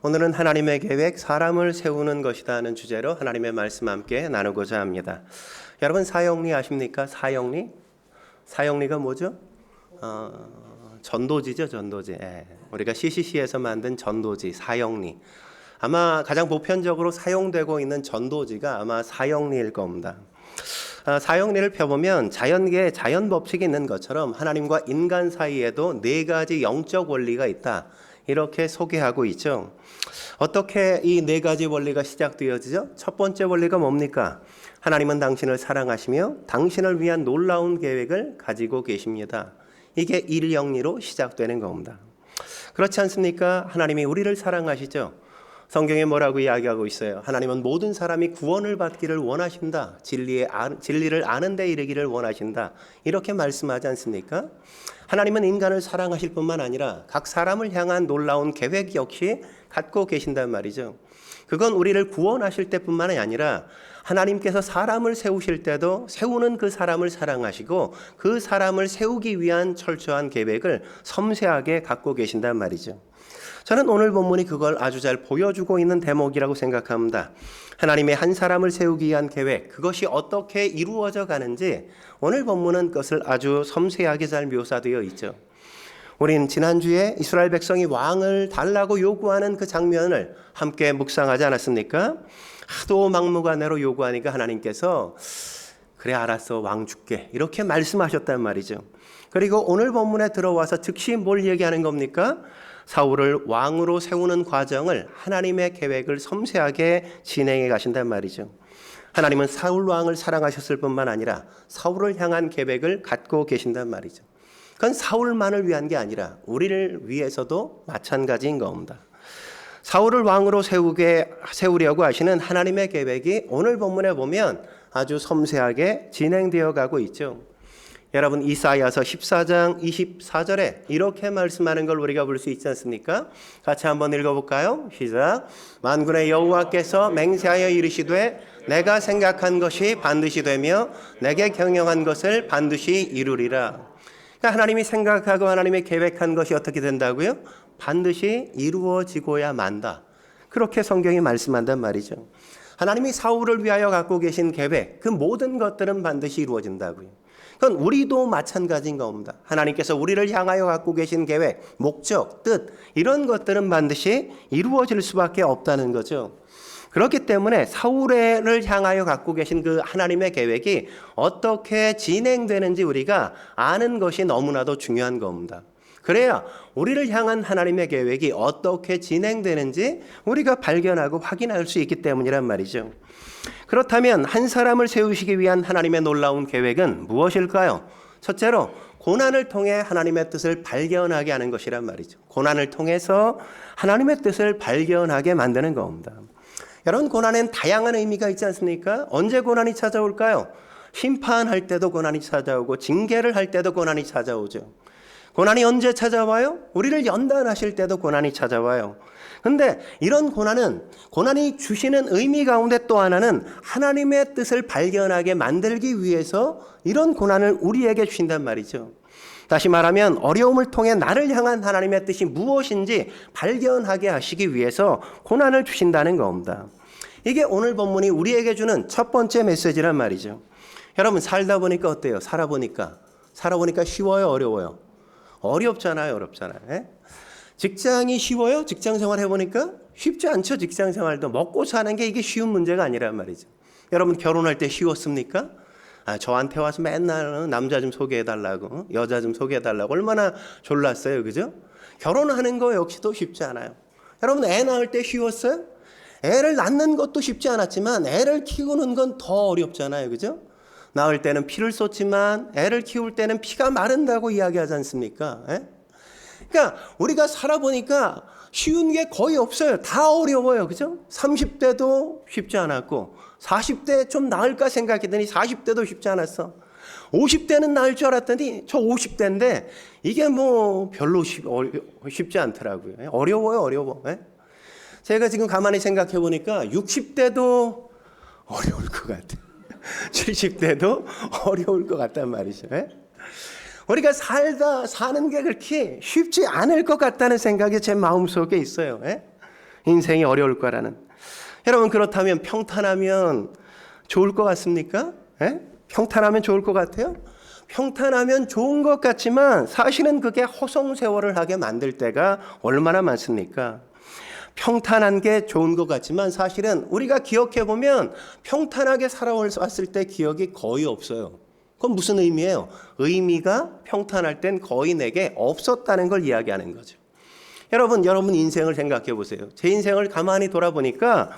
오늘은 하나님의 계획, 사람을 세우는 것이다 하는 주제로 하나님의 말씀 함께 나누고자 합니다. 여러분 사형리 아십니까? 사형리? 사형리가 뭐죠? 전도지죠, 전도지. 우리가 CCC에서 만든 전도지, 사형리. 아마 가장 보편적으로 사용되고 있는 전도지가 아마 사형리일 겁니다. 사형리를 펴보면 자연계에 자연 법칙이 있는 것처럼 하나님과 인간 사이에도 네 가지 영적 원리가 있다. 이렇게 소개하고 있죠. 어떻게 이 네 가지 원리가 시작되어지죠? 첫 번째 원리가 뭡니까? 하나님은 당신을 사랑하시며 당신을 위한 놀라운 계획을 가지고 계십니다. 이게 일영리로 시작되는 겁니다. 그렇지 않습니까? 하나님이 우리를 사랑하시죠. 성경에 뭐라고 이야기하고 있어요? 하나님은 모든 사람이 구원을 받기를 원하신다. 진리를 아는 데 이르기를 원하신다. 이렇게 말씀하지 않습니까? 하나님은 인간을 사랑하실 뿐만 아니라 각 사람을 향한 놀라운 계획 역시 갖고 계신단 말이죠. 그건 우리를 구원하실 때뿐만 아니라 하나님께서 사람을 세우실 때도 세우는 그 사람을 사랑하시고 그 사람을 세우기 위한 철저한 계획을 섬세하게 갖고 계신단 말이죠. 저는 오늘 본문이 그걸 아주 잘 보여주고 있는 대목이라고 생각합니다. 하나님의 한 사람을 세우기 위한 계획, 그것이 어떻게 이루어져 가는지 오늘 본문은 그것을 아주 섬세하게 잘 묘사되어 있죠. 우린 지난주에 이스라엘 백성이 왕을 달라고 요구하는 그 장면을 함께 묵상하지 않았습니까? 하도 막무가내로 요구하니까 하나님께서 그래 알았어 왕 줄게 이렇게 말씀하셨단 말이죠. 그리고 오늘 본문에 들어와서 즉시 뭘 얘기하는 겁니까? 사울을 왕으로 세우는 과정을 하나님의 계획을 섬세하게 진행해 가신단 말이죠. 하나님은 사울 왕을 사랑하셨을 뿐만 아니라 사울을 향한 계획을 갖고 계신단 말이죠. 그건 사울만을 위한 게 아니라 우리를 위해서도 마찬가지인 겁니다. 사울을 왕으로 세우려고 하시는 하나님의 계획이 오늘 본문에 보면 아주 섬세하게 진행되어 가고 있죠. 여러분 이사야서 14장 24절에 이렇게 말씀하는 걸 우리가 볼 수 있지 않습니까? 같이 한번 읽어볼까요? 시작. 만군의 여호와께서 맹세하여 이르시되 내가 생각한 것이 반드시 되며 내게 경영한 것을 반드시 이루리라. 그러니까 하나님이 생각하고 하나님이 계획한 것이 어떻게 된다고요? 반드시 이루어지고야 만다. 그렇게 성경이 말씀한단 말이죠. 하나님이 사울을 위하여 갖고 계신 계획, 그 모든 것들은 반드시 이루어진다고요. 그건 우리도 마찬가지인 겁니다. 하나님께서 우리를 향하여 갖고 계신 계획, 목적, 뜻 이런 것들은 반드시 이루어질 수밖에 없다는 거죠. 그렇기 때문에 사울을 향하여 갖고 계신 그 하나님의 계획이 어떻게 진행되는지 우리가 아는 것이 너무나도 중요한 겁니다. 그래야 우리를 향한 하나님의 계획이 어떻게 진행되는지 우리가 발견하고 확인할 수 있기 때문이란 말이죠. 그렇다면 한 사람을 세우시기 위한 하나님의 놀라운 계획은 무엇일까요? 첫째로 고난을 통해 하나님의 뜻을 발견하게 하는 것이란 말이죠. 고난을 통해서 하나님의 뜻을 발견하게 만드는 겁니다. 여러분 고난엔 다양한 의미가 있지 않습니까? 언제 고난이 찾아올까요? 심판할 때도 고난이 찾아오고 징계를 할 때도 고난이 찾아오죠. 고난이 언제 찾아와요? 우리를 연단하실 때도 고난이 찾아와요. 근데 이런 고난이 주시는 의미 가운데 또 하나는 하나님의 뜻을 발견하게 만들기 위해서 이런 고난을 우리에게 주신단 말이죠. 다시 말하면 어려움을 통해 나를 향한 하나님의 뜻이 무엇인지 발견하게 하시기 위해서 고난을 주신다는 겁니다. 이게 오늘 본문이 우리에게 주는 첫 번째 메시지란 말이죠. 여러분 살다 보니까 어때요? 살아보니까 쉬워요? 어려워요? 어렵잖아요. 직장이 쉬워요? 직장 생활 해보니까 쉽지 않죠. 직장 생활도 먹고 사는 게 이게 쉬운 문제가 아니란 말이죠. 여러분 결혼할 때 쉬웠습니까? 저한테 와서 맨날 남자 좀 소개해달라고 여자 좀 소개해달라고 얼마나 졸랐어요. 그죠? 결혼하는 거 역시도 쉽지 않아요. 여러분 애 낳을 때 쉬웠어요? 애를 낳는 것도 쉽지 않았지만 애를 키우는 건 더 어렵잖아요. 그죠? 낳을 때는 피를 쏟지만 애를 키울 때는 피가 마른다고 이야기하지 않습니까? 그러니까 우리가 살아보니까 쉬운 게 거의 없어요. 다 어려워요. 그죠? 30대도 쉽지 않았고 40대 좀 나을까 생각했더니 40대도 쉽지 않았어. 50대는 나을 줄 알았더니 저 50대인데 이게 뭐 별로 쉽지 않더라고요. 어려워. 제가 지금 가만히 생각해 보니까 60대도 어려울 것 같아요. 70대도 어려울 것 같단 말이죠. 우리가 사는 게 그렇게 쉽지 않을 것 같다는 생각이 제 마음속에 있어요. 인생이 어려울 거라는. 여러분, 그렇다면 평탄하면 좋을 것 같습니까? 예? 평탄하면 좋을 것 같아요? 평탄하면 좋은 것 같지만 사실은 그게 허송세월을 하게 만들 때가 얼마나 많습니까? 평탄한 게 좋은 것 같지만 사실은 우리가 기억해 보면 평탄하게 살아왔을 때 기억이 거의 없어요. 그건 무슨 의미예요? 의미가 평탄할 땐 거의 내게 없었다는 걸 이야기하는 거죠. 여러분 인생을 생각해 보세요. 제 인생을 가만히 돌아보니까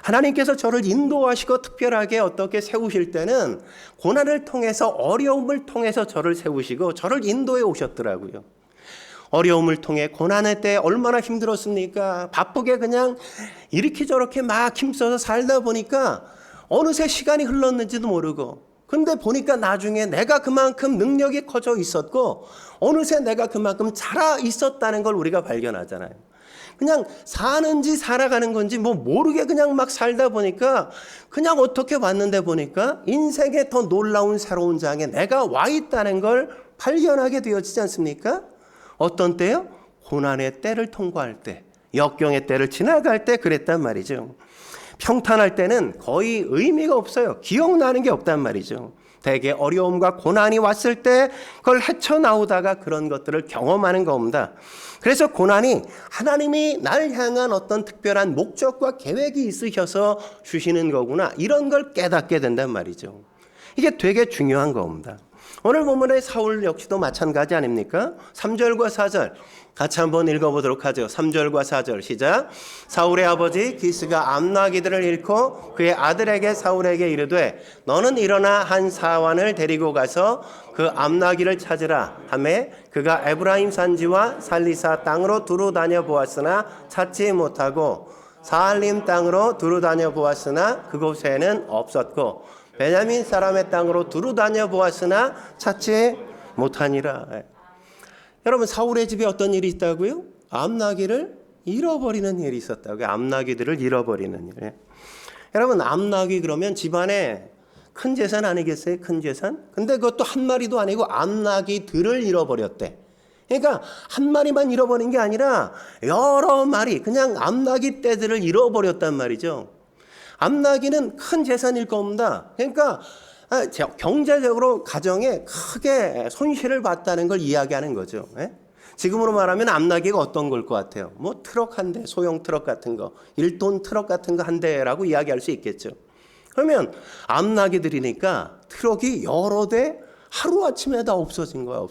하나님께서 저를 인도하시고 특별하게 어떻게 세우실 때는 고난을 통해서, 어려움을 통해서 저를 세우시고 저를 인도해 오셨더라고요. 어려움을 통해, 고난의 때 얼마나 힘들었습니까? 바쁘게 그냥 이렇게 저렇게 막 힘써서 살다 보니까 어느새 시간이 흘렀는지도 모르고, 근데 보니까 나중에 내가 그만큼 능력이 커져 있었고 어느새 내가 그만큼 자라 있었다는 걸 우리가 발견하잖아요. 그냥 사는지 살아가는 건지 뭐 모르게 그냥 막 살다 보니까 그냥 어떻게 왔는데 보니까 인생의 더 놀라운 새로운 장에 내가 와 있다는 걸 발견하게 되어지지 않습니까? 어떤 때요? 고난의 때를 통과할 때, 역경의 때를 지나갈 때 그랬단 말이죠. 평탄할 때는 거의 의미가 없어요. 기억나는 게 없단 말이죠. 대개 어려움과 고난이 왔을 때 그걸 헤쳐나오다가 그런 것들을 경험하는 겁니다. 그래서 고난이 하나님이 날 향한 어떤 특별한 목적과 계획이 있으셔서 주시는 거구나, 이런 걸 깨닫게 된단 말이죠. 이게 되게 중요한 겁니다. 오늘 본문의 사울 역시도 마찬가지 아닙니까? 3절과 4절 같이 한번 읽어보도록 하죠. 3절과 4절 시작. 사울의 아버지 기스가 암나기들을 잃고 그의 아들에게 사울에게 이르되 너는 일어나 한 사환을 데리고 가서 그 암나기를 찾으라 하매 그가 에브라임 산지와 살리사 땅으로 두루 다녀 보았으나 찾지 못하고 사알림 땅으로 두루 다녀 보았으나 그곳에는 없었고 베냐민 사람의 땅으로 두루 다녀 보았으나 찾지 못하니라. 여러분, 사울의 집에 어떤 일이 있다고요? 암나귀를 잃어버리는 일이 있었다고요. 암나귀들을 잃어버리는 일. 여러분, 암나귀 그러면 집안에 큰 재산 아니겠어요? 큰 재산? 근데 그것도 한 마리도 아니고 암나귀들을 잃어버렸대. 그러니까 한 마리만 잃어버린 게 아니라 여러 마리, 그냥 암나귀 떼들을 잃어버렸단 말이죠. 암나귀는 큰 재산일 겁니다. 그러니까 경제적으로 가정에 크게 손실을 봤다는 걸 이야기하는 거죠. 지금으로 말하면 암나귀가 어떤 걸 것 같아요? 뭐 트럭 한 대, 소형 트럭 같은 거, 1톤 트럭 같은 거 한 대라고 이야기할 수 있겠죠. 그러면 암나귀들이니까 트럭이 여러 대 하루아침에 다 없어진 거야.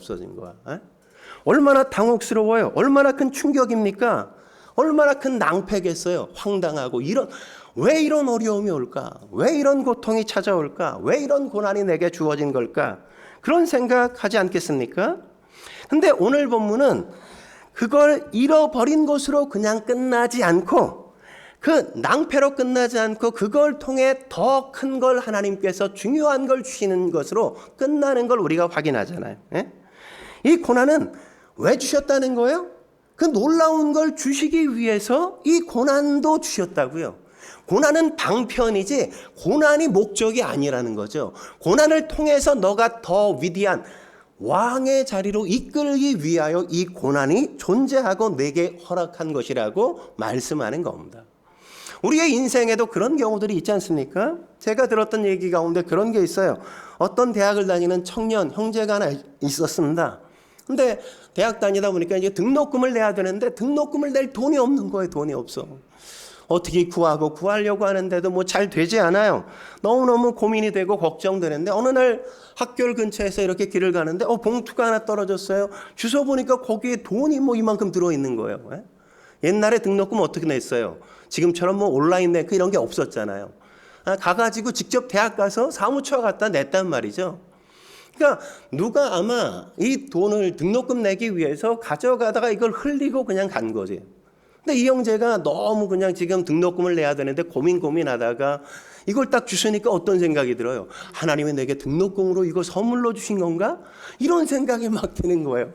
얼마나 당혹스러워요. 얼마나 큰 충격입니까? 얼마나 큰 낭패겠어요. 황당하고. 왜 이런 어려움이 올까? 왜 이런 고통이 찾아올까? 왜 이런 고난이 내게 주어진 걸까? 그런 생각하지 않겠습니까? 근데 오늘 본문은 그걸 잃어버린 것으로 그냥 끝나지 않고, 그 낭패로 끝나지 않고 그걸 통해 더 큰 걸 하나님께서 중요한 걸 주시는 것으로 끝나는 걸 우리가 확인하잖아요. 이 고난은 왜 주셨다는 거예요? 그 놀라운 걸 주시기 위해서 이 고난도 주셨다고요. 고난은 방편이지 고난이 목적이 아니라는 거죠. 고난을 통해서 너가 더 위대한 왕의 자리로 이끌기 위하여 이 고난이 존재하고 내게 허락한 것이라고 말씀하는 겁니다. 우리의 인생에도 그런 경우들이 있지 않습니까? 제가 들었던 얘기 가운데 그런 게 있어요. 어떤 대학을 다니는 청년 형제가 하나 있었습니다. 근데 대학 다니다 보니까 이제 등록금을 내야 되는데 등록금을 낼 돈이 없는 거예요. 돈이 없어. 어떻게 구하려고 하는데도 뭐 잘 되지 않아요. 너무너무 고민이 되고 걱정되는데 어느 날 학교 근처에서 이렇게 길을 가는데 봉투가 하나 떨어졌어요. 주워 보니까 거기에 돈이 뭐 이만큼 들어있는 거예요. 옛날에 등록금 어떻게 냈어요? 지금처럼 뭐 온라인 냈고 이런 게 없었잖아요. 가가지고 직접 대학 가서 사무처 갖다 냈단 말이죠. 그러니까 누가 아마 이 돈을 등록금 내기 위해서 가져가다가 이걸 흘리고 그냥 간 거지. 근데 이 형제가 너무 그냥 지금 등록금을 내야 되는데 고민하다가 이걸 딱 주시니까 어떤 생각이 들어요? 하나님이 내게 등록금으로 이거 선물로 주신 건가? 이런 생각이 막 드는 거예요.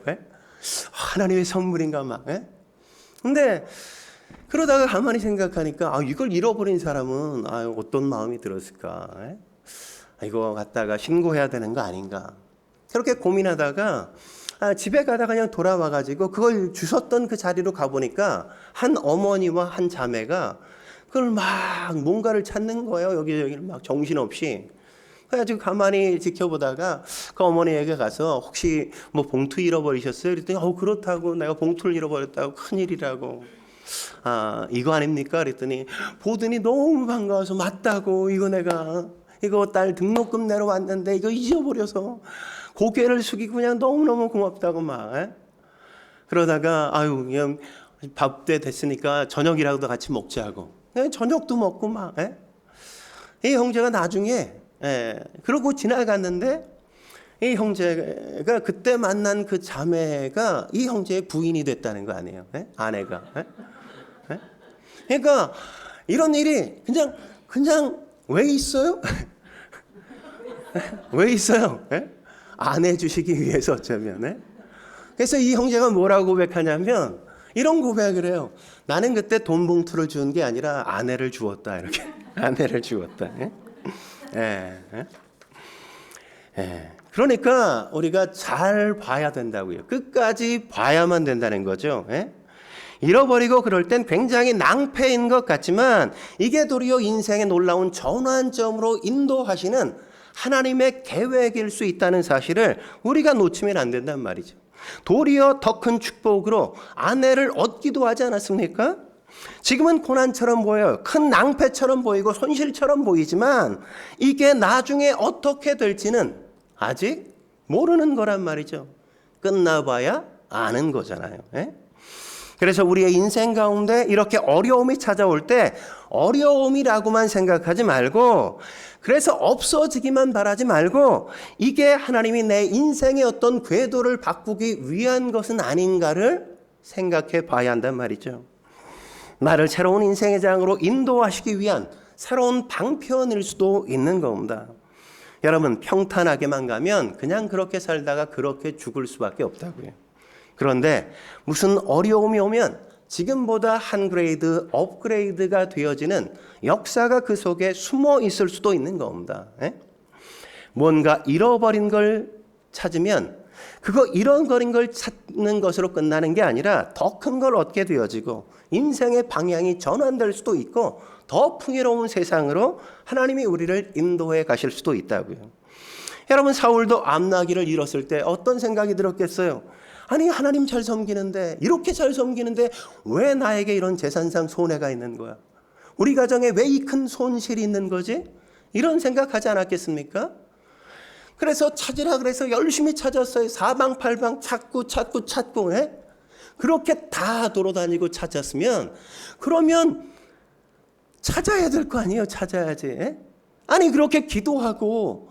하나님의 선물인가 막. 근데 그러다가 가만히 생각하니까 이걸 잃어버린 사람은 어떤 마음이 들었을까? 이거 갖다가 신고해야 되는 거 아닌가? 그렇게 고민하다가 집에 가다가 그냥 돌아와가지고 그걸 주웠던 그 자리로 가보니까 한 어머니와 한 자매가 그걸 막 뭔가를 찾는 거예요. 여기저기 막 정신없이. 그래가지고 가만히 지켜보다가 그 어머니에게 가서 혹시 뭐 봉투 잃어버리셨어요? 그랬더니 그렇다고, 내가 봉투를 잃어버렸다고, 큰일이라고. 이거 아닙니까? 그랬더니 보더니 너무 반가워서 맞다고, 이거 딸 등록금 내러 왔는데 이거 잊어버려서 고개를 숙이고 그냥 너무너무 고맙다고 막. 그러다가 그냥 밥 때 됐으니까 저녁이라도 같이 먹자고. 저녁도 먹고 막. 이 형제가 나중에 그러고 지나갔는데 이 형제가 그때 만난 그 자매가 이 형제의 부인이 됐다는 거 아니에요? 아내가. 그러니까 이런 일이 그냥 왜 있어요? 왜 있어요? 안 해주시기 위해서 어쩌면. 그래서 이 형제가 뭐라고 고백하냐면 이런 고백을 해요. 나는 그때 돈 봉투를 준 게 아니라 아내를 주었다. 이렇게. 아내를 주었다. 그러니까 우리가 잘 봐야 된다고요. 끝까지 봐야만 된다는 거죠. 잃어버리고 그럴 땐 굉장히 낭패인 것 같지만 이게 도리어 인생의 놀라운 전환점으로 인도하시는 하나님의 계획일 수 있다는 사실을 우리가 놓치면 안 된단 말이죠. 도리어 더 큰 축복으로 아내를 얻기도 하지 않았습니까? 지금은 고난처럼 보여요. 큰 낭패처럼 보이고 손실처럼 보이지만 이게 나중에 어떻게 될지는 아직 모르는 거란 말이죠. 끝나봐야 아는 거잖아요. 그래서 우리의 인생 가운데 이렇게 어려움이 찾아올 때 어려움이라고만 생각하지 말고, 그래서 없어지기만 바라지 말고 이게 하나님이 내 인생의 어떤 궤도를 바꾸기 위한 것은 아닌가를 생각해 봐야 한단 말이죠. 나를 새로운 인생의 장으로 인도하시기 위한 새로운 방편일 수도 있는 겁니다. 여러분, 평탄하게만 가면 그냥 그렇게 살다가 그렇게 죽을 수밖에 없다고요. 그런데 무슨 어려움이 오면 지금보다 한 그레이드 업그레이드가 되어지는 역사가 그 속에 숨어 있을 수도 있는 겁니다. 뭔가 잃어버린 걸 찾으면 그거 잃어버린 걸 찾는 것으로 끝나는 게 아니라 더 큰 걸 얻게 되어지고 인생의 방향이 전환될 수도 있고 더 풍요로운 세상으로 하나님이 우리를 인도해 가실 수도 있다고요. 여러분, 사울도 암나기를 잃었을 때 어떤 생각이 들었겠어요? 아니, 하나님 잘 섬기는데, 이렇게 잘 섬기는데 왜 나에게 이런 재산상 손해가 있는 거야? 우리 가정에 왜 이 큰 손실이 있는 거지? 이런 생각하지 않았겠습니까? 그래서 찾으라 그래서 열심히 찾았어요. 사방팔방 찾고 그렇게 다 돌아다니고 찾았으면 그러면 찾아야 될 거 아니에요. 찾아야지. 아니, 그렇게 기도하고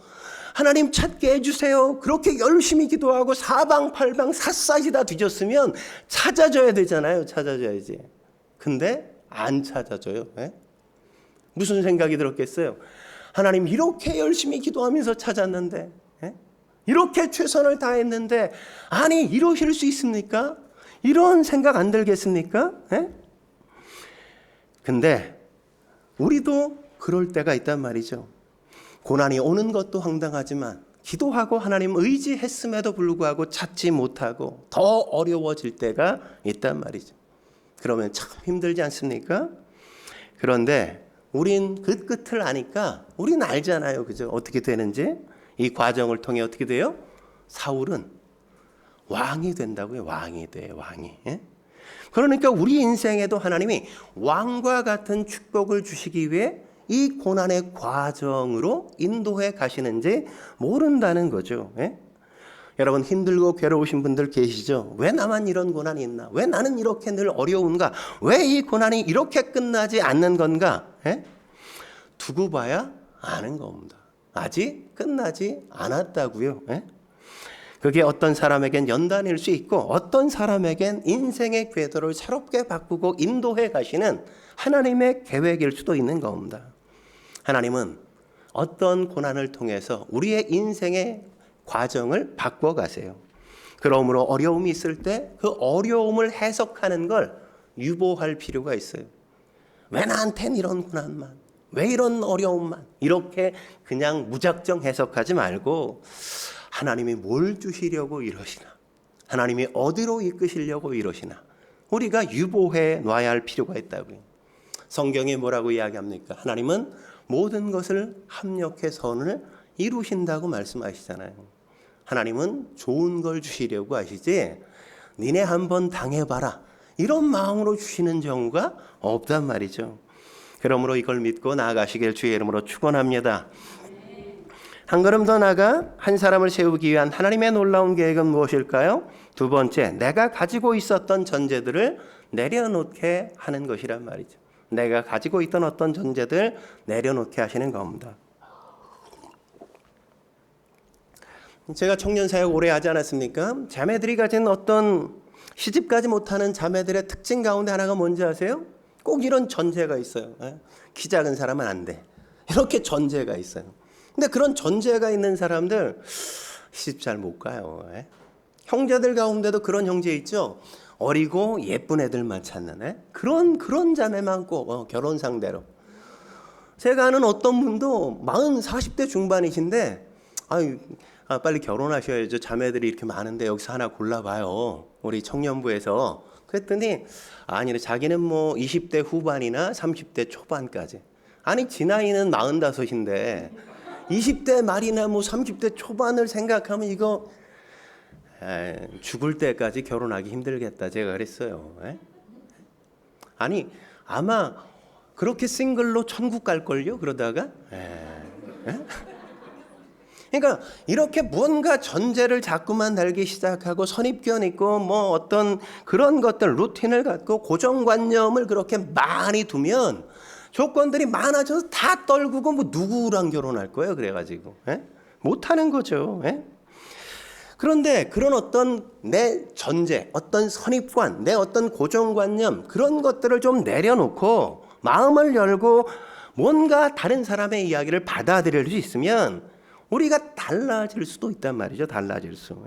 하나님 찾게 해주세요. 그렇게 열심히 기도하고 사방팔방 샅샅이 다 뒤졌으면 찾아줘야 되잖아요. 찾아줘야지. 근데 안 찾아줘요. 무슨 생각이 들었겠어요? 하나님, 이렇게 열심히 기도하면서 찾았는데, 이렇게 최선을 다했는데, 아니, 이러실 수 있습니까? 이런 생각 안 들겠습니까? 근데 우리도 그럴 때가 있단 말이죠. 고난이 오는 것도 황당하지만 기도하고 하나님 의지했음에도 불구하고 찾지 못하고 더 어려워질 때가 있단 말이죠. 그러면 참 힘들지 않습니까? 그런데 우린 그 끝을 아니까 우린 알잖아요. 그죠? 어떻게 되는지. 이 과정을 통해 어떻게 돼요? 사울은 왕이 된다고요. 왕이 돼, 왕이. 그러니까 우리 인생에도 하나님이 왕과 같은 축복을 주시기 위해 이 고난의 과정으로 인도해 가시는지 모른다는 거죠. 여러분, 힘들고 괴로우신 분들 계시죠? 왜 나만 이런 고난이 있나? 왜 나는 이렇게 늘 어려운가? 왜 이 고난이 이렇게 끝나지 않는 건가? 두고 봐야 아는 겁니다. 아직 끝나지 않았다고요. 그게 어떤 사람에겐 연단일 수 있고 어떤 사람에겐 인생의 궤도를 새롭게 바꾸고 인도해 가시는 하나님의 계획일 수도 있는 겁니다. 하나님은 어떤 고난을 통해서 우리의 인생의 과정을 바꿔가세요. 그러므로 어려움이 있을 때 그 어려움을 해석하는 걸 유보할 필요가 있어요. 왜 나한텐 이런 고난만, 왜 이런 어려움만, 이렇게 그냥 무작정 해석하지 말고 하나님이 뭘 주시려고 이러시나, 하나님이 어디로 이끄시려고 이러시나 우리가 유보해 놔야 할 필요가 있다고요. 성경에 뭐라고 이야기합니까? 하나님은 모든 것을 합력해 선을 이루신다고 말씀하시잖아요. 하나님은 좋은 걸 주시려고 하시지 니네 한번 당해봐라 이런 마음으로 주시는 경우가 없단 말이죠. 그러므로 이걸 믿고 나아가시길 주의 이름으로 축원합니다. 한 걸음 더 나아가 한 사람을 세우기 위한 하나님의 놀라운 계획은 무엇일까요? 두 번째, 내가 가지고 있었던 전제들을 내려놓게 하는 것이란 말이죠. 내가 가지고 있던 어떤 전제들 내려놓게 하시는 겁니다. 제가 청년 사역 오래 하지 않았습니까? 자매들이 가진 어떤 시집가지 못하는 자매들의 특징 가운데 하나가 뭔지 아세요? 꼭 이런 전제가 있어요. 키 작은 사람은 안 돼. 이렇게 전제가 있어요. 근데 그런 전제가 있는 사람들 시집 잘 못 가요. 형제들 가운데도 그런 형제 있죠. 어리고 예쁜 애들만 찾는 그런 자매만 꼭 결혼 상대로. 제가 아는 어떤 분도 40대 중반이신데 빨리 결혼하셔야죠. 자매들이 이렇게 많은데 여기서 하나 골라봐요. 우리 청년부에서. 그랬더니 아니 자기는 뭐 20대 후반이나 30대 초반까지. 아니 지 나이는 45인데 20대 말이나 뭐 30대 초반을 생각하면 이거 죽을 때까지 결혼하기 힘들겠다 제가 그랬어요. 아니 아마 그렇게 싱글로 천국 갈걸요 그러다가. 그러니까 이렇게 뭔가 전제를 자꾸만 달기 시작하고 선입견 있고 뭐 어떤 그런 것들 루틴을 갖고 고정관념을 그렇게 많이 두면 조건들이 많아져서 다 떨구고 뭐 누구랑 결혼할 거예요 그래가지고 못하는 거죠. 그런데 그런 어떤 내 전제, 어떤 선입관, 내 어떤 고정관념 그런 것들을 좀 내려놓고 마음을 열고 뭔가 다른 사람의 이야기를 받아들일 수 있으면 우리가 달라질 수도 있단 말이죠. 달라질 수.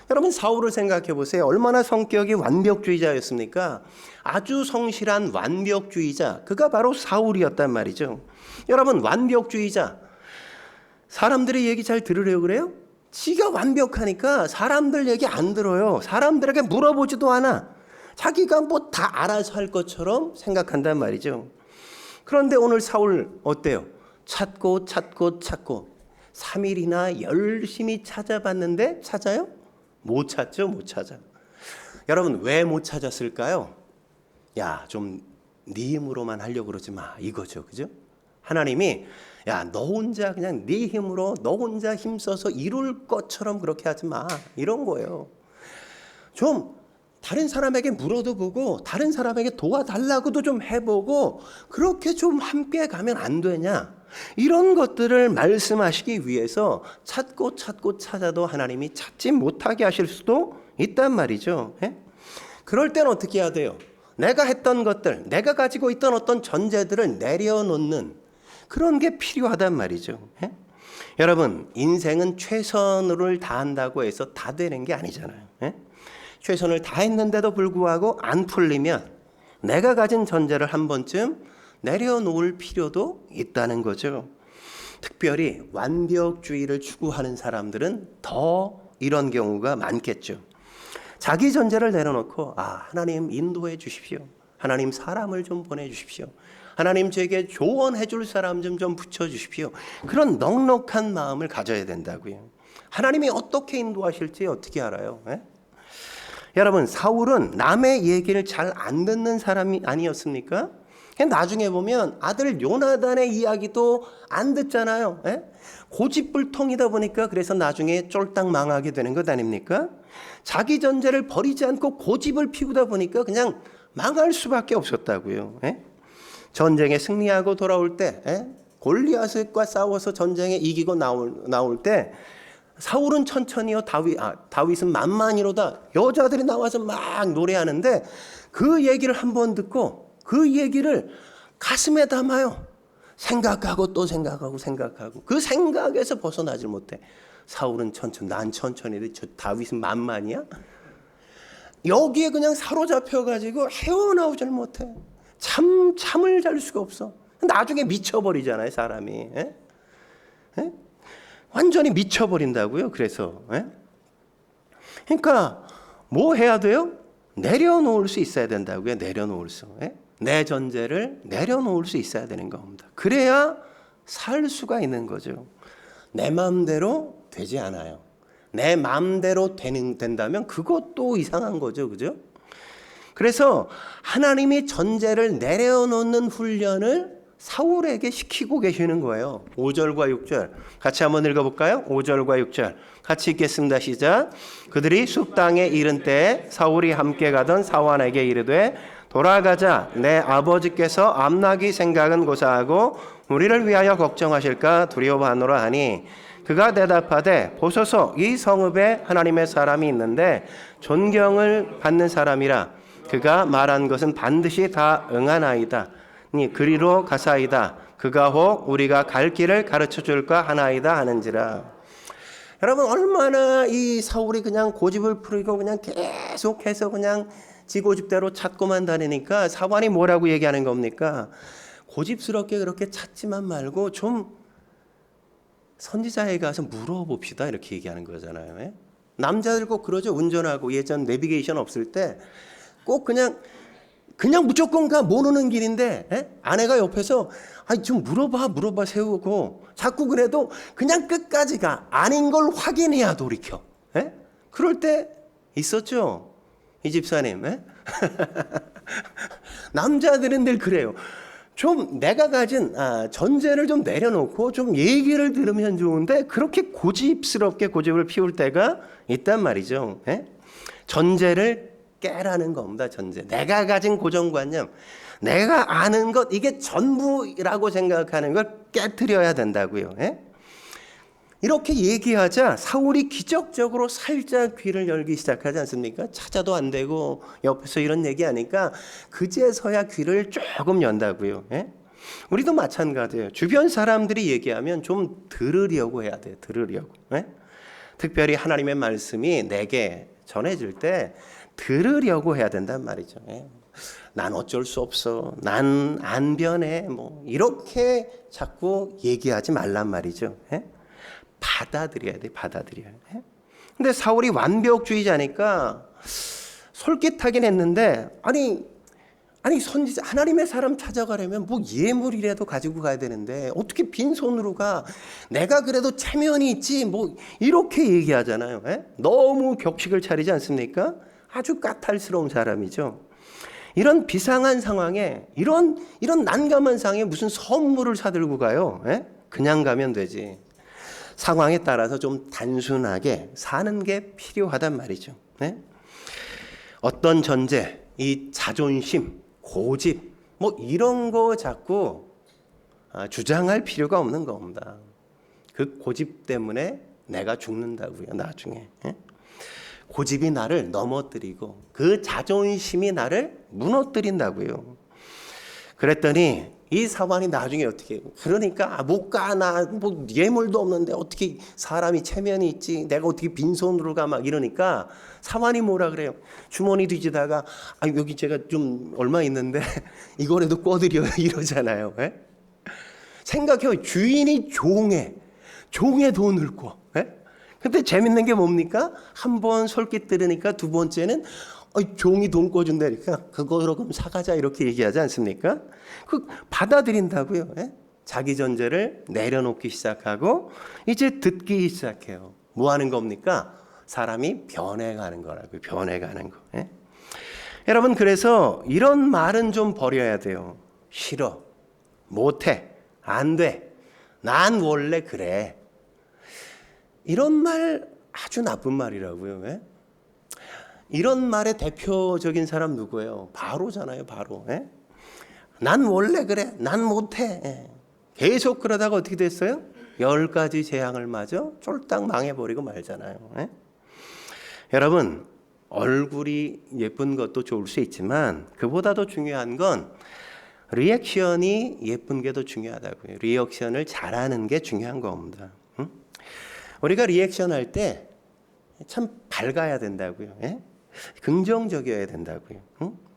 여러분 사울을 생각해 보세요. 얼마나 성격이 완벽주의자였습니까? 아주 성실한 완벽주의자. 그가 바로 사울이었단 말이죠. 여러분 완벽주의자. 사람들의 얘기 잘 들으려고 그래요? 지가 완벽하니까 사람들 얘기 안 들어요. 사람들에게 물어보지도 않아. 자기가 뭐 다 알아서 할 것처럼 생각한단 말이죠. 그런데 오늘 사울 어때요? 찾고 3일이나 열심히 찾아봤는데 찾아요? 못 찾죠, 못 찾아. 여러분 왜 못 찾았을까요? 야, 좀 네 힘으로만 하려고 그러지 마 이거죠, 그죠? 하나님이 야, 너 혼자 그냥 네 힘으로 너 혼자 힘써서 이룰 것처럼 그렇게 하지 마 이런 거예요. 좀 다른 사람에게 물어도 보고 다른 사람에게 도와달라고도 좀 해보고 그렇게 좀 함께 가면 안 되냐 이런 것들을 말씀하시기 위해서 찾고 찾아도 하나님이 찾지 못하게 하실 수도 있단 말이죠. 그럴 땐 어떻게 해야 돼요? 내가 했던 것들, 내가 가지고 있던 어떤 전제들을 내려놓는 그런 게 필요하단 말이죠. 여러분 인생은 최선을 다한다고 해서 다 되는 게 아니잖아요. 최선을 다했는데도 불구하고 안 풀리면 내가 가진 전제를 한 번쯤 내려놓을 필요도 있다는 거죠. 특별히 완벽주의를 추구하는 사람들은 더 이런 경우가 많겠죠. 자기 전제를 내려놓고 하나님 인도해 주십시오. 하나님 사람을 좀 보내주십시오. 하나님 제게 조언해 줄 사람 좀 붙여주십시오. 그런 넉넉한 마음을 가져야 된다고요. 하나님이 어떻게 인도하실지 어떻게 알아요? 여러분 사울은 남의 얘기를 잘 안 듣는 사람이 아니었습니까? 나중에 보면 아들 요나단의 이야기도 안 듣잖아요. 고집불통이다 보니까 그래서 나중에 쫄딱 망하게 되는 것 아닙니까? 자기 전제를 버리지 않고 고집을 피우다 보니까 그냥 망할 수밖에 없었다고요. 전쟁에 승리하고 돌아올 때 골리앗과 싸워서 전쟁에 이기고 나올 때 사울은 천천히요 다윗은 만만히로다 여자들이 나와서 막 노래하는데 그 얘기를 한번 듣고 그 얘기를 가슴에 담아요. 생각하고 또 생각하고 그 생각에서 벗어나질 못해. 사울은 난 천천히 저 다윗은 만만이야? 여기에 그냥 사로잡혀가지고 헤어나오질 못해. 잠을 잘 수가 없어. 나중에 미쳐버리잖아요 사람이. 완전히 미쳐버린다고요. 그래서 그러니까 뭐 해야 돼요? 내려놓을 수 있어야 된다고요. 내려놓을 수. 예? 내 전제를 내려놓을 수 있어야 되는 겁니다. 그래야 살 수가 있는 거죠. 내 마음대로 되지 않아요. 내 마음대로 된다면 그것도 이상한 거죠. 그죠? 그래서 하나님이 전제를 내려놓는 훈련을 사울에게 시키고 계시는 거예요. 5절과 6절 같이 한번 읽어볼까요? 5절과 6절 같이 읽겠습니다. 시작. 그들이 숲 땅에 이른 때에 사울이 함께 가던 사환에게 이르되 돌아가자. 내 아버지께서 암나기 생각은 고사하고 우리를 위하여 걱정하실까 두려워하노라 하니 그가 대답하되 보소서 이 성읍에 하나님의 사람이 있는데 존경을 받는 사람이라 그가 말한 것은 반드시 다 응하나이다. 그리로 가사이다. 그가 혹 우리가 갈 길을 가르쳐 줄까 하나이다 하는지라. 여러분 얼마나 이 사울이 그냥 고집을 부리고 그냥 계속해서 그냥 지 고집대로 찾고만 다니니까 사환이 뭐라고 얘기하는 겁니까? 고집스럽게 그렇게 찾지만 말고 좀 선지자에게 가서 물어봅시다 이렇게 얘기하는 거잖아요. 예? 남자들 꼭 그러죠. 운전하고 예전 내비게이션 없을 때 꼭 그냥 무조건 가 모르는 길인데 아내가 옆에서 좀 물어봐 세우고 자꾸 그래도 그냥 끝까지 가. 아닌 걸 확인해야 돌이켜. 그럴 때 있었죠. 이 집사님. 남자들은 늘 그래요. 좀 내가 가진 전제를 좀 내려놓고 좀 얘기를 들으면 좋은데 그렇게 고집스럽게 고집을 피울 때가 있단 말이죠. 전제를 깨라는 겁니다. 전제. 내가 가진 고정관념, 내가 아는 것 이게 전부라고 생각하는 걸 깨트려야 된다고요. 이렇게 얘기하자 사울이 기적적으로 살짝 귀를 열기 시작하지 않습니까? 찾아도 안 되고 옆에서 이런 얘기하니까 그제서야 귀를 조금 연다고요. 우리도 마찬가지예요. 주변 사람들이 얘기하면 좀 들으려고 해야 돼요. 들으려고. 특별히 하나님의 말씀이 내게 전해질 때 들으려고 해야 된단 말이죠. 난 어쩔 수 없어. 난 안 변해. 뭐 이렇게 자꾸 얘기하지 말란 말이죠. 받아들여야 돼. 받아들여야 돼. 근데 사울이 완벽주의자니까 솔깃하긴 했는데 아니 선지자 하나님의 사람 찾아가려면 뭐 예물이라도 가지고 가야 되는데 어떻게 빈손으로 가? 내가 그래도 체면이 있지. 뭐 이렇게 얘기하잖아요. 너무 격식을 차리지 않습니까? 아주 까탈스러운 사람이죠. 이런 비상한 상황에 이런 난감한 상황에 무슨 선물을 사들고 가요? 그냥 가면 되지. 상황에 따라서 좀 단순하게 사는 게 필요하단 말이죠. 어떤 전제, 이 자존심, 고집, 뭐 이런 거 자꾸 주장할 필요가 없는 겁니다. 그 고집 때문에 내가 죽는다고요, 나중에. 고집이 나를 넘어뜨리고 그 자존심이 나를 무너뜨린다고요. 그랬더니 이 사환이 나중에 어떻게 그러니까 못 가. 나 뭐 예물도 없는데 어떻게 사람이 체면이 있지. 내가 어떻게 빈손으로 가. 막 이러니까 사환이 뭐라 그래요. 주머니 뒤지다가 여기 제가 좀 얼마 있는데 이거라도 꿔드려요 이러잖아요. 생각해요. 주인이 종의 돈을 꿔. 근데 재밌는 게 뭡니까? 한 번 솔깃 들으니까 두 번째는 종이 돈 꿔준다니까 그거로 그럼 사가자 이렇게 얘기하지 않습니까? 그 받아들인다고요. 자기 전제를 내려놓기 시작하고 이제 듣기 시작해요. 뭐 하는 겁니까? 사람이 변해가는 거라고요. 변해가는 거. 여러분 그래서 이런 말은 좀 버려야 돼요. 싫어, 못해, 안 돼, 난 원래 그래. 이런 말 아주 나쁜 말이라고요. 이런 말의 대표적인 사람 누구예요? 바로잖아요. 바로. 난 원래 그래. 난 못해. 계속 그러다가 어떻게 됐어요? 10가지 재앙을 맞아 쫄딱 망해버리고 말잖아요. 여러분 얼굴이 예쁜 것도 좋을 수 있지만 그보다도 중요한 건 리액션이 예쁜 게 더 중요하다고요. 리액션을 잘하는 게 중요한 겁니다. 우리가 리액션 할 때 참 밝아야 된다고요. 긍정적이어야 된다고요.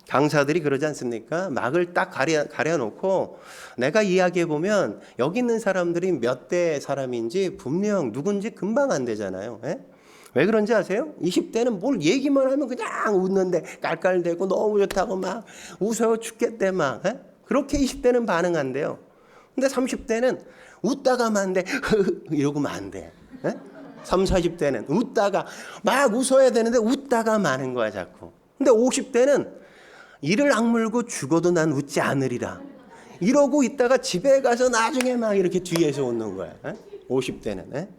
강사들이 그러지 않습니까? 막을 딱 가려놓고 내가 이야기해보면 여기 있는 사람들이 몇 대 사람인지 분명 누군지 금방 안 되잖아요. 왜 그런지 아세요? 20대는 뭘 얘기만 하면 그냥 웃는데 깔깔대고 너무 좋다고 막 웃어요 죽겠대 막. 에? 그렇게 20대는 반응한대요. 근데 30대는 웃다가만 안 돼. 이러고만 안 돼. 에? 30, 40대는 웃다가 막 웃어야 되는데 웃다가 마는 거야 자꾸. 근데 50대는 이를 악물고 죽어도 난 웃지 않으리라. 이러고 있다가 집에 가서 나중에 막 이렇게 뒤에서 웃는 거야. 에? 50대는. 에?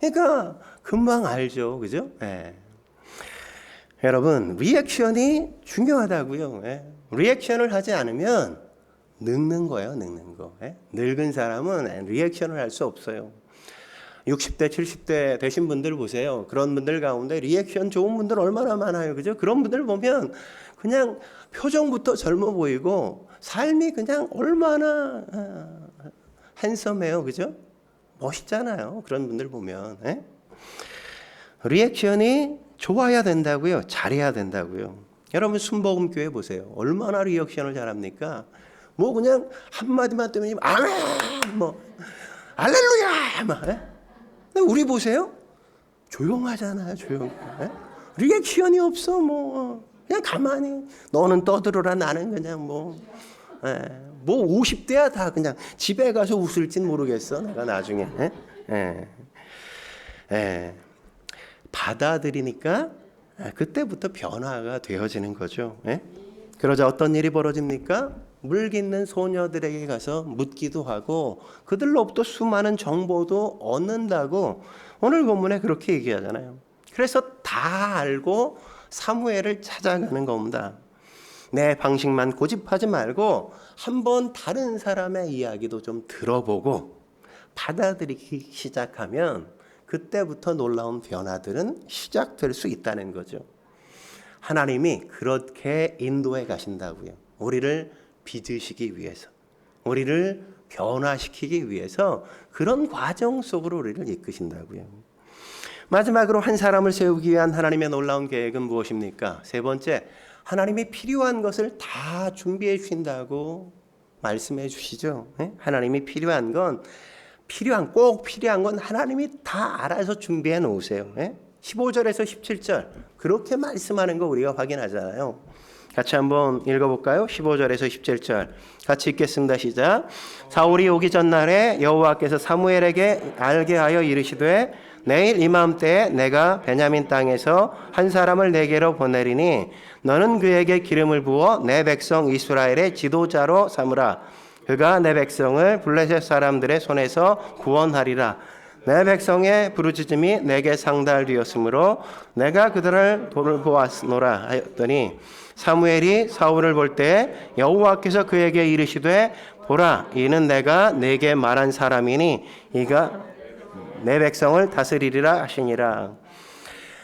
그러니까 금방 알죠. 그죠? 여러분 리액션이 중요하다고요. 리액션을 하지 않으면 늙는 거예요. 늙는 거. 늙은 사람은 리액션을 할 수 없어요. 60대 70대 되신 분들 보세요. 그런 분들 가운데 리액션 좋은 분들 얼마나 많아요. 그죠? 그런 분들 보면 그냥 표정부터 젊어 보이고 삶이 그냥 얼마나 핸섬해요. 그죠? 멋있잖아요. 그런 분들 보면. 리액션이 좋아야 된다고요. 잘해야 된다고요. 여러분 순복음교회 보세요. 얼마나 리액션을 잘합니까? 뭐 그냥 한마디만 뜨면 아멘 뭐 할렐루야 막. 근데 우리 보세요. 조용하잖아요. 조용. 리액션이 없어. 뭐 그냥 가만히 너는 떠들어라 나는 그냥 뭐 50대야 다 그냥 집에 가서 웃을진 모르겠어. 내가 나중에. 받아들이니까 그때부터 변화가 되어지는 거죠. 그러자 어떤 일이 벌어집니까? 물 깃는 소녀들에게 가서 묻기도 하고 그들로부터 수많은 정보도 얻는다고 오늘 본문에 그렇게 얘기하잖아요. 그래서 다 알고 사무엘을 찾아가는 겁니다. 내 방식만 고집하지 말고 한번 다른 사람의 이야기도 좀 들어보고 받아들이기 시작하면 그때부터 놀라운 변화들은 시작될 수 있다는 거죠. 하나님이 그렇게 인도해 가신다고요. 우리를 빚으시기 위해서, 우리를 변화시키기 위해서 그런 과정 속으로 우리를 이끄신다고요. 마지막으로 한 사람을 세우기 위한 하나님의 놀라운 계획은 무엇입니까? 세 번째, 하나님이 필요한 것을 다 준비해 주신다고 말씀해 주시죠. 하나님이 꼭 필요한 건 하나님이 다 알아서 준비해 놓으세요. 15절에서 17절 그렇게 말씀하는 거 우리가 확인하잖아요. 같이 한번 읽어볼까요? 15절에서 17절 같이 읽겠습니다. 시작. 사울이 오기 전날에 여호와께서 사무엘에게 알게 하여 이르시되 내일 이맘때에 내가 베냐민 땅에서 한 사람을 내게로 보내리니 너는 그에게 기름을 부어 내 백성 이스라엘의 지도자로 삼으라. 그가 내 백성을 블레셋 사람들의 손에서 구원하리라. 내 백성의 부르짖음이 내게 상달되었으므로 내가 그들을 돌보았노라 하였더니 사무엘이 사울을 볼 때 여호와께서 그에게 이르시되 보라 이는 내가 내게 말한 사람이니 이가 내 백성을 다스리리라 하시니라.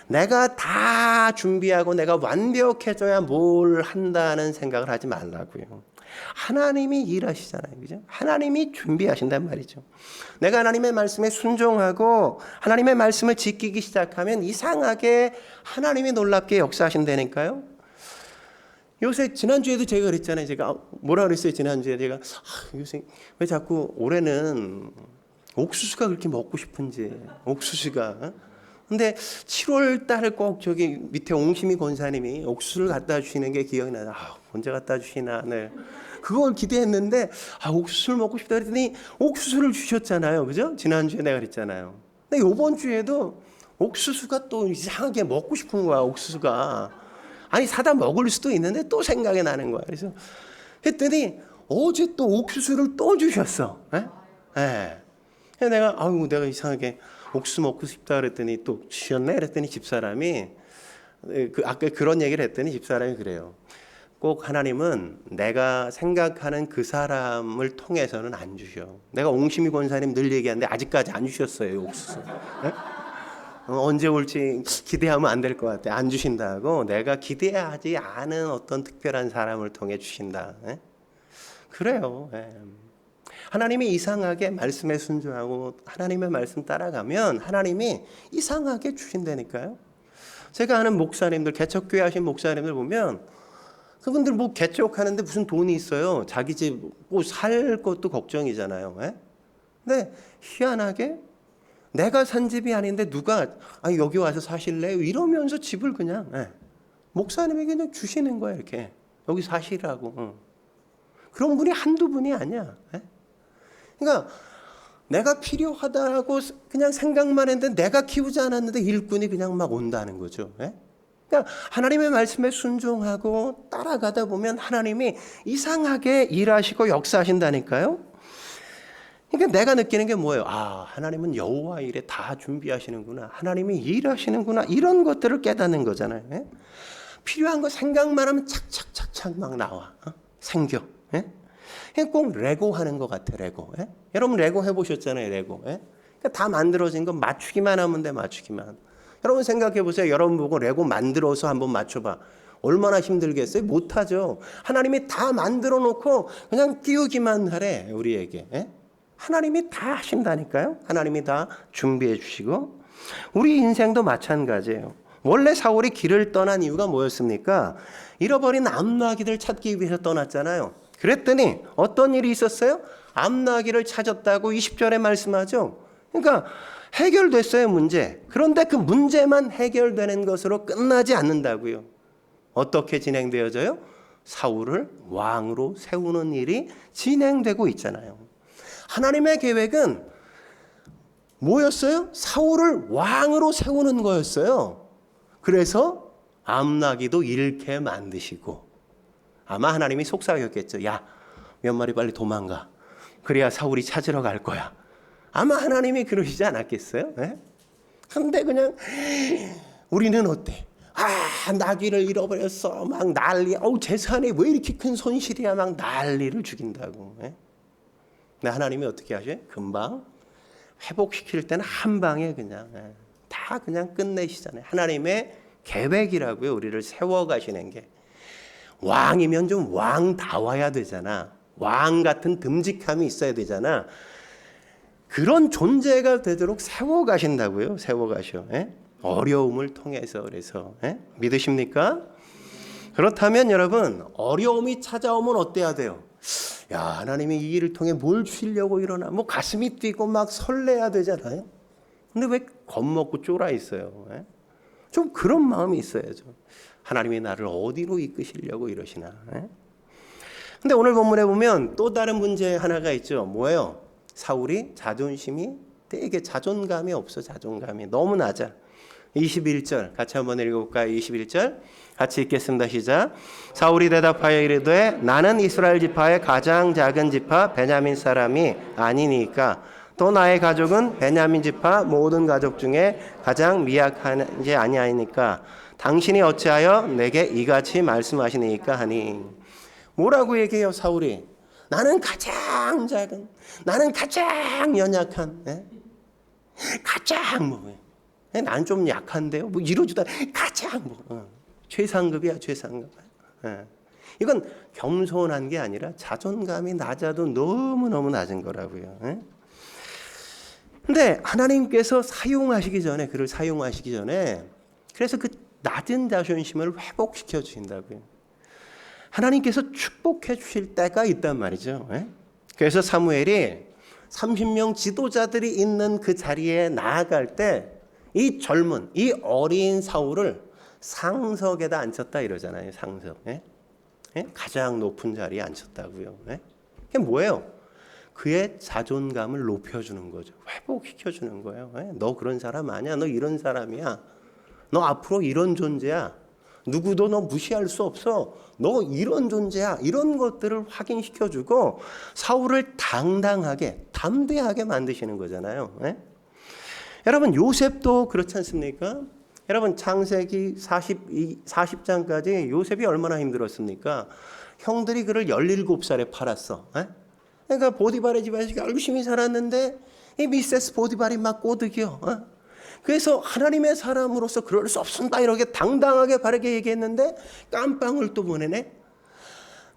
내가 다 준비하고 내가 완벽해져야 뭘 한다는 생각을 하지 말라고요. 하나님이 일하시잖아요. 그죠? 하나님이 준비하신단 말이죠. 내가 하나님의 말씀에 순종하고 하나님의 말씀을 지키기 시작하면 이상하게 하나님이 놀랍게 역사하신다니까요. 요새 지난주에도 제가 그랬잖아요. 제가 뭐라 그랬어요? 지난주에 제가 요새 왜 자꾸 올해는 옥수수가 그렇게 먹고 싶은지 옥수수가. 근데 7월 달에 꼭 저기 밑에 옹심이 권사님이 옥수수를 갖다 주시는 게 기억이 나요. 언제 갖다 주시나. 네. 그걸 기대했는데 옥수수를 먹고 싶다 그랬더니 옥수수를 주셨잖아요. 그죠? 지난주에 내가 그랬잖아요. 근데 이번 주에도 옥수수가 또 이상하게 먹고 싶은 거야. 옥수수가. 아니 사다 먹을 수도 있는데 또 생각이 나는 거야. 그래서 했더니 어제 또 옥수수를 또 주셨어. 예. 내가 내가 이상하게 옥수수 먹고 싶다 그랬더니 또 주셨네 그랬더니 집사람이 아까 그런 얘기를 했더니 집사람이 그래요. 꼭 하나님은 내가 생각하는 그 사람을 통해서는 안 주셔. 내가 옹심이 권사님 늘 얘기하는데 아직까지 안 주셨어요. 옥수수. 언제 올지 기대하면 안 될 것 같아. 안 주신다고. 내가 기대하지 않은 어떤 특별한 사람을 통해 주신다. 그래요. 하나님이 이상하게 말씀에 순종하고 하나님의 말씀 따라가면 하나님이 이상하게 주신다니까요. 제가 아는 목사님들, 개척교회 하신 목사님들 보면 그분들 뭐 개척하는데 무슨 돈이 있어요. 자기 집 뭐 살 것도 걱정이잖아요. 근데 희한하게 내가 산 집이 아닌데 누가 여기 와서 사실래요? 이러면서 집을 그냥 목사님이 그냥 주시는 거야. 이렇게 여기 사시라고. 그런 분이 한두 분이 아니야. 그러니까 내가 필요하다고 그냥 생각만 했는데 내가 키우지 않았는데 일꾼이 그냥 막 온다는 거죠. 그러니까 하나님의 말씀에 순종하고 따라가다 보면 하나님이 이상하게 일하시고 역사하신다니까요. 그러니까 내가 느끼는 게 뭐예요? 하나님은 여호와 일에 다 준비하시는구나. 하나님이 일하시는구나. 이런 것들을 깨닫는 거잖아요. 필요한 거 생각만 하면 착착착착 막 나와. 생겨. 꼭 레고 하는 것 같아. 레고. 여러분 레고 해보셨잖아요. 레고. 그러니까 다 만들어진 거 맞추기만 하면 돼. 맞추기만. 여러분 생각해 보세요. 여러분 보고 레고 만들어서 한번 맞춰봐. 얼마나 힘들겠어요? 못하죠. 하나님이 다 만들어 놓고 그냥 띄우기만 하래. 우리에게. 하나님이 다 하신다니까요. 하나님이 다 준비해 주시고. 우리 인생도 마찬가지예요. 원래 사울이 길을 떠난 이유가 뭐였습니까? 잃어버린 암나귀들 찾기 위해서 떠났잖아요. 그랬더니 어떤 일이 있었어요? 암나귀를 찾았다고 20절에 말씀하죠. 그러니까 해결됐어요, 문제. 그런데 그 문제만 해결되는 것으로 끝나지 않는다고요. 어떻게 진행되어져요? 사울을 왕으로 세우는 일이 진행되고 있잖아요. 하나님의 계획은 뭐였어요? 사울을 왕으로 세우는 거였어요. 그래서 암나귀도 잃게 만드시고, 아마 하나님이 속삭였겠죠. 야, 몇 마리 빨리 도망가. 그래야 사울이 찾으러 갈 거야. 아마 하나님이 그러시지 않았겠어요? 근데 그냥 우리는 어때? 나귀를 잃어버렸어. 막 난리. 재산이 왜 이렇게 큰 손실이야. 막 난리를 죽인다고. 근데 하나님이 어떻게 하셔요? 금방 회복시킬 때는 한 방에 그냥 다 그냥 끝내시잖아요. 하나님의 계획이라고요. 우리를 세워가시는 게. 왕이면 좀 왕다워야 되잖아. 왕 같은 듬직함이 있어야 되잖아. 그런 존재가 되도록 세워가신다고요. 세워가셔. 어려움을 통해서. 그래서 믿으십니까? 그렇다면 여러분, 어려움이 찾아오면 어때야 돼요? 야, 하나님이 이 일을 통해 뭘 주시려고 이러나. 뭐 가슴이 뛰고 막 설레야 되잖아요. 근데 왜 겁먹고 쫄아 있어요? 좀 그런 마음이 있어야죠. 하나님이 나를 어디로 이끄시려고 이러시나. 근데 오늘 본문에 보면 또 다른 문제 하나가 있죠. 뭐예요? 사울이 자존심이 되게 자존감이 없어. 자존감이 너무 낮아. 21절 같이 한번 읽어볼까요? 21절 같이 읽겠습니다. 시작. 사울이 대답하여 이르되 나는 이스라엘 지파의 가장 작은 지파 베냐민 사람이 아니니까 또 나의 가족은 베냐민 지파 모든 가족 중에 가장 미약한지 아니하니까 당신이 어찌하여 내게 이같이 말씀하시니까 하니. 뭐라고 얘기해요? 사울이 나는 가장 작은, 나는 가장 연약한, 가장 난 좀 약한데요. 뭐 이러지도 가장 최상급이야, 최상급. 이건 겸손한 게 아니라 자존감이 낮아도 너무너무 낮은 거라고요. 근데 하나님께서 사용하시기 전에, 그를 사용하시기 전에 그래서 그 낮은 자존심을 회복시켜 주신다고요. 하나님께서 축복해 주실 때가 있단 말이죠. 그래서 사무엘이 30명 지도자들이 있는 그 자리에 나아갈 때 이 젊은, 이 어린 사울을 상석에다 앉혔다 이러잖아요. 상석. 가장 높은 자리에 앉혔다고요. 그게 뭐예요? 그의 자존감을 높여주는 거죠. 회복시켜주는 거예요. 너 그런 사람 아니야. 너 이런 사람이야. 너 앞으로 이런 존재야. 누구도 너 무시할 수 없어. 너 이런 존재야. 이런 것들을 확인시켜주고 사울을 당당하게, 담대하게 만드시는 거잖아요. 여러분 요셉도 그렇지 않습니까? 여러분 창세기 40장까지 요셉이 얼마나 힘들었습니까? 형들이 그를 17살에 팔았어. 그러니까 보디발의 집에서 열심히 살았는데 이 미세스 보디발이 막 꼬드겨. 그래서 하나님의 사람으로서 그럴 수 없습니다. 이렇게 당당하게 바르게 얘기했는데 깜빵을 또 보내네.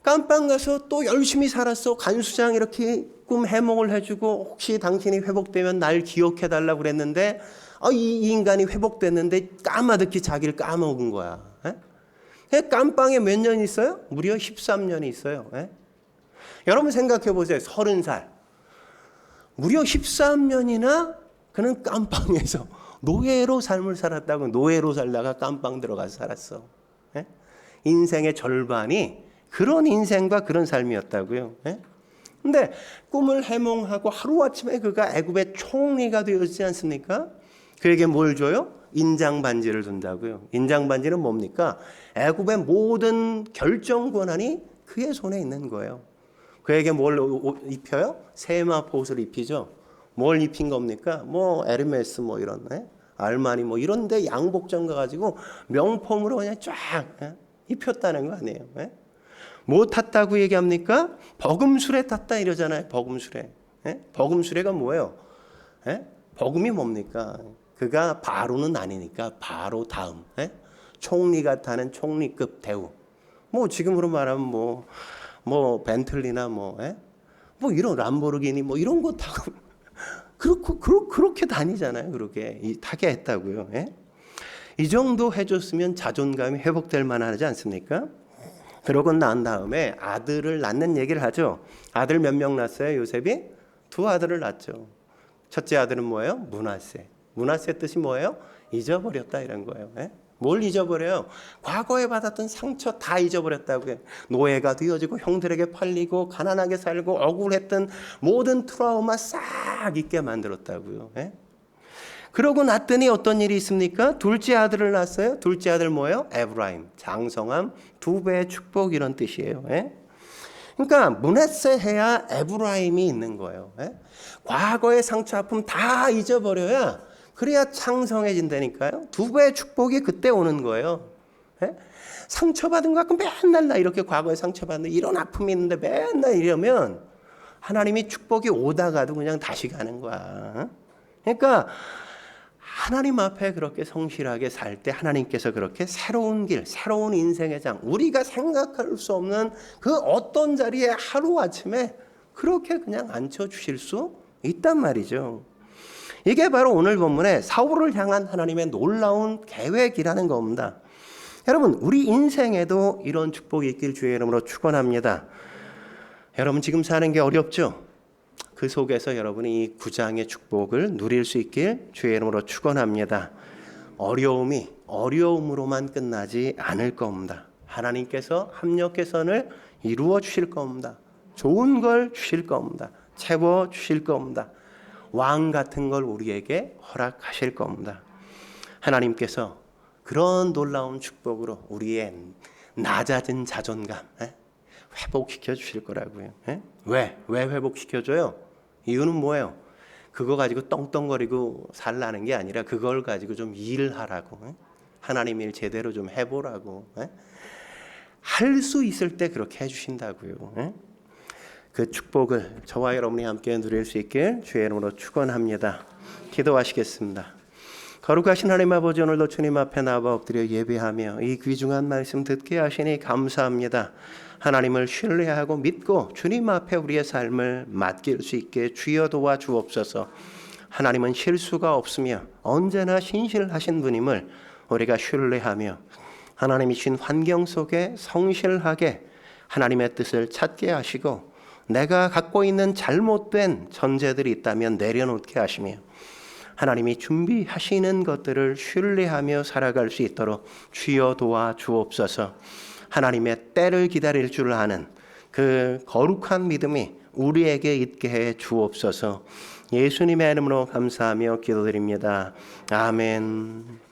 깜빵 가서 또 열심히 살았어. 간수장 이렇게 꿈 해몽을 해주고 혹시 당신이 회복되면 날 기억해달라고 그랬는데 이 인간이 회복됐는데 까마득히 자기를 까먹은 거야. 깜빵에 몇 년 있어요? 무려 13년이 있어요. 여러분 생각해 보세요. 30살. 무려 13년이나 그는 깜빵에서 노예로 삶을 살았다고. 노예로 살다가 깜빵 들어가서 살았어. 예? 인생의 절반이 그런 인생과 그런 삶이었다고요. 예? 근데 꿈을 해몽하고 하루아침에 그가 애굽의 총리가 되었지 않습니까? 그에게 뭘 줘요? 인장 반지를 준다고요. 인장 반지는 뭡니까? 애굽의 모든 결정 권한이 그의 손에 있는 거예요. 그에게 뭘 입혀요? 세마포 옷을 입히죠. 뭘 입힌 겁니까? 뭐 에르메스 뭐 이런 알마니 뭐 이런데 양복점 가가지고 명품으로 그냥 쫙 입혔다는 거 아니에요? 뭐 탔다고 얘기합니까? 버금술에 탔다 이러잖아요. 버금술에. 버금술에가 뭐예요? 버금이 뭡니까? 그가 바로는 아니니까 바로 다음 총리가 타는 총리급 대우. 뭐 지금으로 말하면 뭐 벤틀리나 뭐 이런 람보르기니 뭐 이런 거 타고 그렇게 다니잖아요. 그렇게 타게 했다고요. 이 정도 해줬으면 자존감이 회복될 만하지 않습니까? 그러고 난 다음에 아들을 낳는 얘기를 하죠. 아들 몇 명 낳았어요? 요셉이 2 아들을 낳죠. 첫째 아들은 뭐예요? 므낫세. 므낫세 뜻이 뭐예요? 잊어버렸다 이런 거예요. 뭘 잊어버려요? 과거에 받았던 상처 다 잊어버렸다고요. 노예가 되어지고 형들에게 팔리고 가난하게 살고 억울했던 모든 트라우마 싹 잊게 만들었다고요. 그러고 났더니 어떤 일이 있습니까? 둘째 아들을 낳았어요. 둘째 아들 뭐예요? 에브라임. 장성함, 2배의 축복 이런 뜻이에요. 그러니까 므낫세 해야 에브라임이 있는 거예요. 과거의 상처 아픔 다 잊어버려야 그래야 창성해진다니까요. 2배의 축복이 그때 오는 거예요. 상처받은 것 같고 맨날 나 이렇게 과거에 상처받는 이런 아픔이 있는데 맨날 이러면 하나님이 축복이 오다가도 그냥 다시 가는 거야. 그러니까 하나님 앞에 그렇게 성실하게 살 때 하나님께서 그렇게 새로운 길, 새로운 인생의 장, 우리가 생각할 수 없는 그 어떤 자리에 하루아침에 그렇게 그냥 앉혀주실 수 있단 말이죠. 이게 바로 오늘 본문의 사울을 향한 하나님의 놀라운 계획이라는 겁니다. 여러분, 우리 인생에도 이런 축복이 있길 주의 이름으로 축원합니다. 여러분 지금 사는 게 어렵죠? 그 속에서 여러분이 이 9장의 축복을 누릴 수 있길 주의 이름으로 축원합니다. 어려움이 어려움으로만 끝나지 않을 겁니다. 하나님께서 합력 개선을 이루어 주실 겁니다. 좋은 걸 주실 겁니다. 채워 주실 겁니다. 왕 같은 걸 우리에게 허락하실 겁니다. 하나님께서 그런 놀라운 축복으로 우리의 낮아진 자존감 회복시켜 주실 거라고요. 왜 회복시켜줘요? 이유는 뭐예요? 그거 가지고 떵떵거리고 살라는 게 아니라 그걸 가지고 좀 일하라고. 하나님 일 제대로 좀 해보라고. 할 수 있을 때 그렇게 해주신다고요. 그 축복을 저와 여러분이 함께 누릴 수 있길 주의 이름으로 축원합니다. 기도하시겠습니다. 거룩하신 하나님 아버지, 오늘도 주님 앞에 나와 엎드려 예배하며 이 귀중한 말씀 듣게 하시니 감사합니다. 하나님을 신뢰하고 믿고 주님 앞에 우리의 삶을 맡길 수 있게 주여 도와 주옵소서. 하나님은 실수가 없으며 언제나 신실하신 분임을 우리가 신뢰하며 하나님이 주신 환경 속에 성실하게 하나님의 뜻을 찾게 하시고 내가 갖고 있는 잘못된 전제들이 있다면 내려놓게 하시며 하나님이 준비하시는 것들을 신뢰하며 살아갈 수 있도록 주여 도와 주옵소서. 하나님의 때를 기다릴 줄 아는 그 거룩한 믿음이 우리에게 있게 해 주옵소서. 예수님의 이름으로 감사하며 기도드립니다. 아멘.